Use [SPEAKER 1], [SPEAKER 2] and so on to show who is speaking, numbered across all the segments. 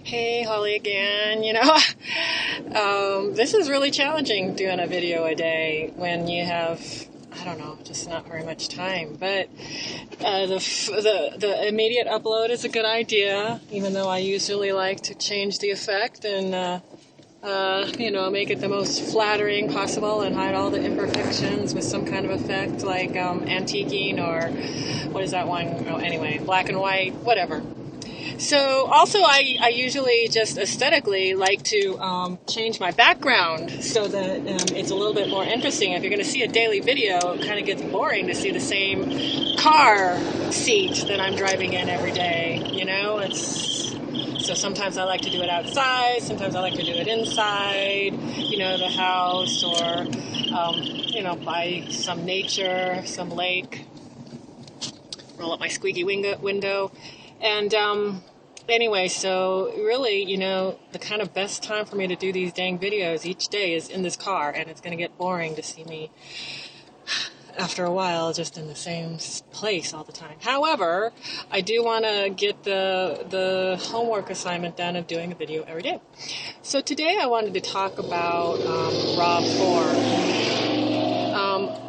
[SPEAKER 1] Hey, Holly again. This is really challenging doing a video a day when you have, I don't know, just not very much time. But the immediate upload is a good idea, even though I usually like to change the effect and make it the most flattering possible and hide all the imperfections with some kind of effect like antiquing or what is that one? Oh, anyway, black and white, whatever. So also I usually just aesthetically like to change my background so that it's a little bit more interesting. If you're going to see a daily video, it kind of gets boring to see the same car seat that I'm driving in every day. So sometimes I like to do it outside, sometimes I like to do it inside, the house or, by some nature, some lake, roll up my squeaky window. And anyway, so really, the kind of best time for me to do these dang videos each day is in this car, and it's going to get boring to see me after a while just in the same place all the time. However, I do want to get the homework assignment done of doing a video every day. So today I wanted to talk about Rob Four.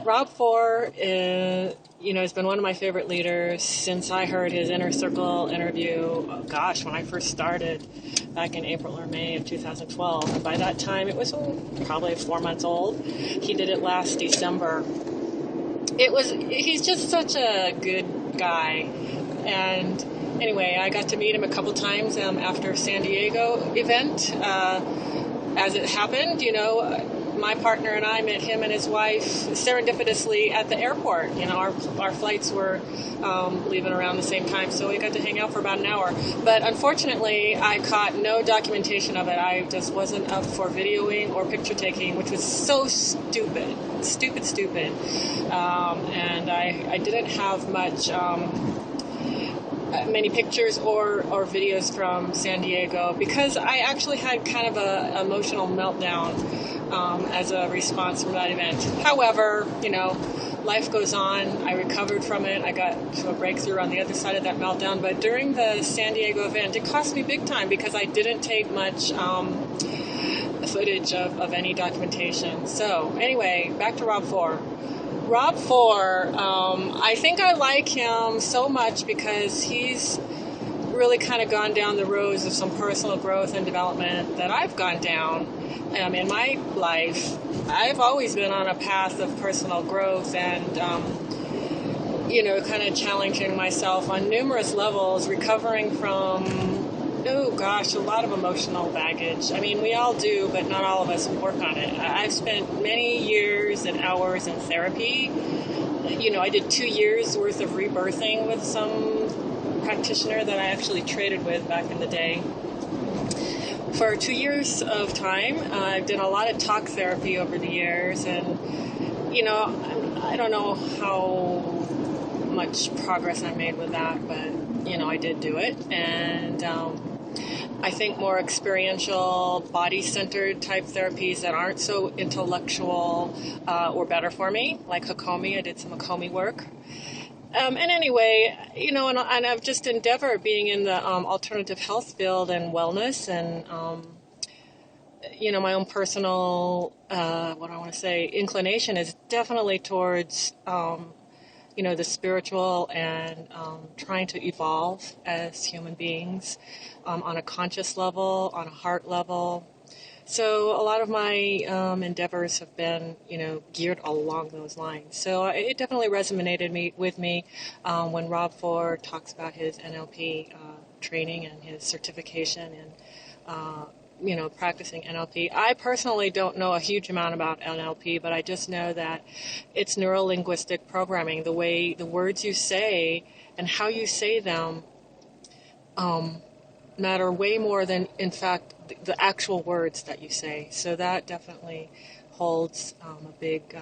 [SPEAKER 1] Rob Four is, has been one of my favorite leaders since I heard his Inner Circle interview, when I first started back in April or May of 2012. And by that time, it was probably 4 months old. He did it last December. He's just such a good guy. And anyway, I got to meet him a couple times after San Diego event. As it happened, my partner and I met him and his wife serendipitously at the airport. Our flights were leaving around the same time, so we got to hang out for about an hour. But unfortunately, I caught no documentation of it. I just wasn't up for videoing or picture taking, which was so stupid. And I didn't have many pictures or videos from San Diego because I actually had kind of an emotional meltdown as a response from that event. However, life goes on. I recovered from it. I got to a breakthrough on the other side of that meltdown. But during the San Diego event, it cost me big time because I didn't take much footage of any documentation. So anyway, back to Rob Four. Rob Four, I think I like him so much because he's really kind of gone down the roads of some personal growth and development that I've gone down in my life. I've always been on a path of personal growth and, kind of challenging myself on numerous levels, recovering from a lot of emotional baggage. I mean, we all do, but not all of us work on it. I've spent many years and hours in therapy. I did 2 years worth of rebirthing with some practitioner that I actually traded with back in the day. For 2 years of time, I've done a lot of talk therapy over the years, and, I don't know how much progress I made with that, but, I did do it, and I think more experiential, body-centered type therapies that aren't so intellectual were better for me, like Hakomi. I did some Hakomi work. And anyway, and I've just endeavored being in the alternative health field and wellness and, my own personal, inclination is definitely towards, the spiritual and trying to evolve as human beings on a conscious level, on a heart level. So a lot of my endeavors have been, geared along those lines. So it definitely resonated with me when Rob Four talks about his NLP training and his certification and practicing NLP. I personally don't know a huge amount about NLP, but I just know that it's neuro-linguistic programming. The words you say and how you say them matter way more than, in fact, the actual words that you say. So that definitely holds a big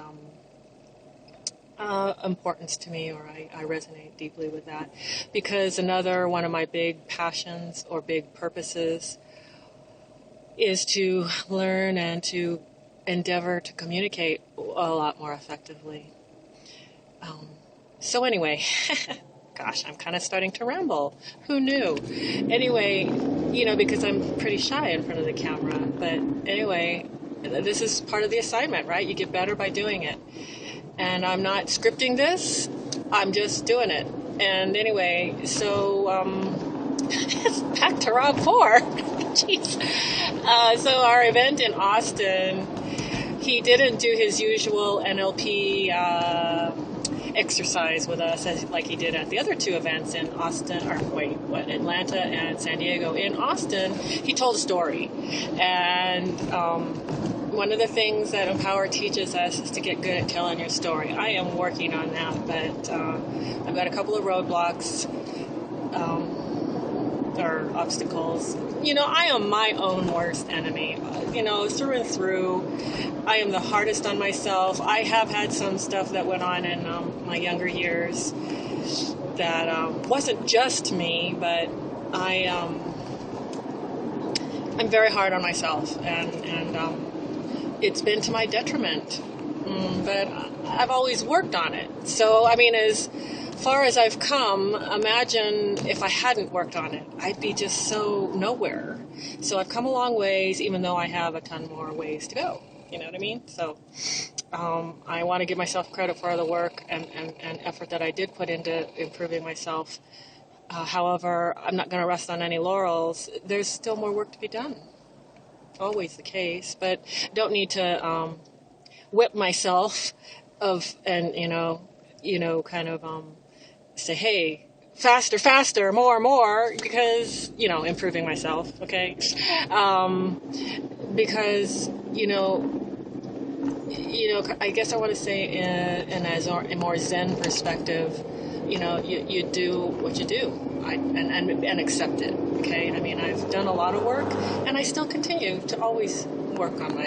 [SPEAKER 1] importance to me, or I resonate deeply with that. Because another one of my big passions or big purposes is to learn and to endeavor to communicate a lot more effectively. So anyway, gosh, I'm kind of starting to ramble. Who knew? Anyway, because I'm pretty shy in front of the camera. But anyway, this is part of the assignment, right? You get better by doing it. And I'm not scripting this, I'm just doing it. And anyway, so back to Rob 4. Jeez. So our event in Austin, he didn't do his usual NLP exercise with us like he did at the other two events in Austin, Atlanta and San Diego. In Austin, he told a story. And one of the things that Empower teaches us is to get good at telling your story. I am working on that, but I've got a couple of roadblocks or obstacles. I am my own worst enemy. Through and through, I am the hardest on myself. I have had some stuff that went on in my younger years that wasn't just me, but I'm very hard on myself, and it's been to my detriment. But I've always worked on it. So, as far as I've come, imagine if I hadn't worked on it. I'd be just so nowhere. So I've come a long ways, even though I have a ton more ways to go. You know what I mean? So I want to give myself credit for all the work and effort that I did put into improving myself. However, I'm not going to rest on any laurels. There's still more work to be done. Always the case, but don't need to whip myself say, hey, faster, more, because, improving myself, okay? Because, I guess I want to say in a more Zen perspective, you do what you do and accept it, okay? I've done a lot of work, and I still continue to always work on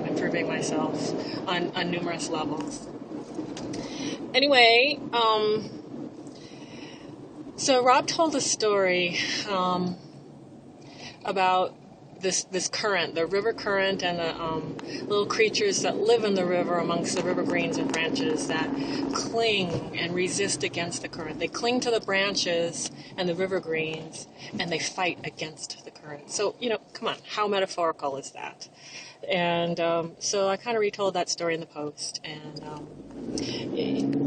[SPEAKER 1] improving myself on numerous levels. Anyway, so Rob told a story about this current, the river current, and the little creatures that live in the river amongst the river greens and branches that cling and resist against the current. They cling to the branches and the river greens, and they fight against the current. So, come on, how metaphorical is that? And so I kind of retold that story in the post. And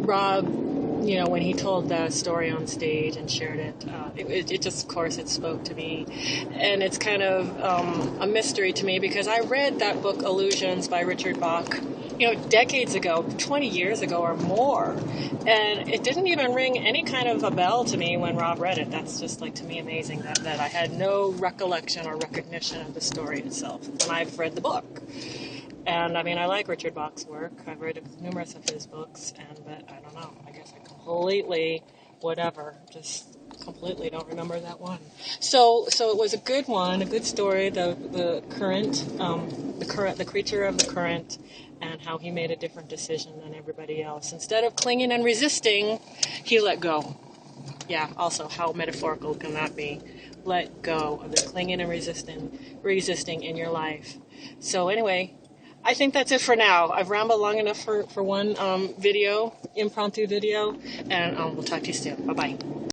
[SPEAKER 1] Rob, when he told that story on stage and shared it, it just, of course, it spoke to me. And it's kind of a mystery to me because I read that book, Illusions by Richard Bach, decades ago, 20 years ago or more. And it didn't even ring any kind of a bell to me when Rob read it. That's just, to me, amazing that I had no recollection or recognition of the story itself when I've read the book. And, I like Richard Bach's work. I've read numerous of his books, but I don't know. I guess I completely completely don't remember that one. So it was a good one, a good story, the creature of the current, and how he made a different decision than everybody else. Instead of clinging and resisting, he let go. Yeah, also, how metaphorical can that be? Let go of the clinging and resisting in your life. So anyway, I think that's it for now. I've rambled long enough for one impromptu video, and we'll talk to you soon. Bye-bye.